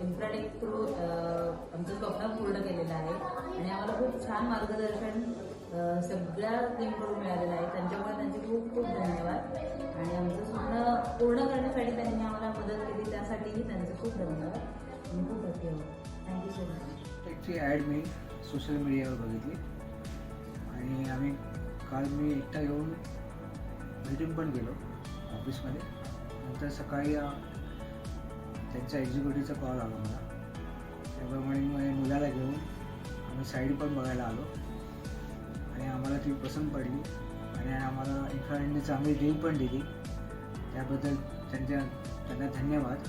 Infratech through आमचं स्वप्न पूर्ण केलेलं आहे आणि आम्हाला खूप छान मार्गदर्शन सगळ्या टीमकडून मिळालेलं आहे. त्यांच्यामुळे त्यांचे खूप खूप धन्यवाद आणि आमचं स्वप्न पूर्ण करण्यासाठी त्यांनी आम्हाला मदत केली त्यासाठीही त्यांचे खूप धन्यवाद. मी खूप हॅपी आहोत. Thank you so much. ची ॲड मी सोशल मीडियावर बघितली आणि आम्ही काल मी एकटा येऊन भेटून पण गेलो ऑफिसमध्ये. नंतर सकाळी त्यांच्या एक्झिक्युटिव्हचा कॉल आला मला. त्याप्रमाणे मी मुलाला घेऊन आम्ही साईड पण बघायला आलो आणि आम्हाला ती पसंत पडली आणि आम्हाला इन्फ्रारेडने चांगली डील पण दिली. त्याबद्दल त्यांना धन्यवाद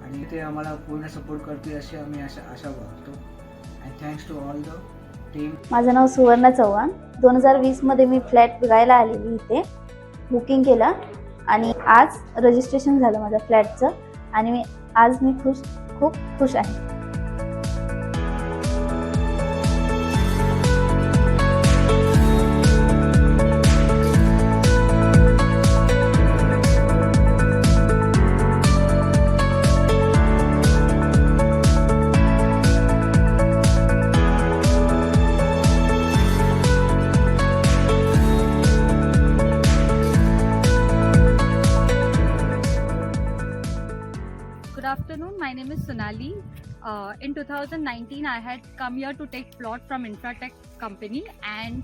आणि ते आम्हाला पूर्ण सपोर्ट करतील अशी आम्ही आशा बघतो. And thanks to all the team. माझं नाव सुवर्णा चव्हाण. 2020मध्ये मी फ्लॅट बघायला आलेली इथे, बुकिंग केलं आणि आज रजिस्ट्रेशन झालं माझ्या फ्लॅटचं आणि आज मी खूप खुश आहे. Good afternoon, my name is Sonali. In 2019 I had come here to take plot from Infratech company, and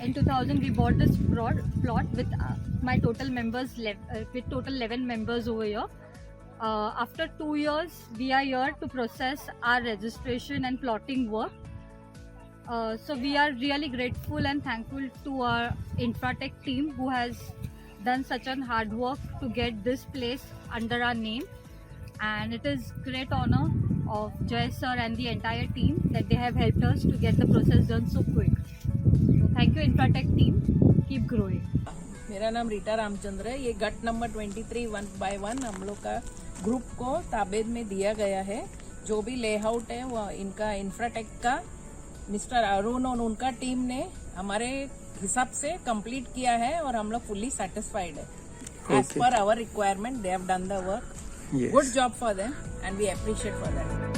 in 2000 we bought this plot with my total members with total 11 members over here. After 2 years we are here to process our registration and plotting work. So we are really grateful and thankful to our Infratech team who has done such a hard work to get this place under our name. And it is great honor of Jay sir and the entire team that they have helped us to get the process done so quick. So thank you Infratech team, keep growing. मेरा नाम Rita Ramchandra है. ये गट number 23 1/1 हम लोग का group को ताबेद में दिया गया है. जो भी लेआउट है वो इनका इंफ्राटेक का मिस्टर अरुण और उनका टीम ने हमारे हिसाब से कंप्लीट किया है और हम लोग फुल्ली सेटिस्फाइड है. As per hour requirement they have done the work. Good job for them and we appreciate for that.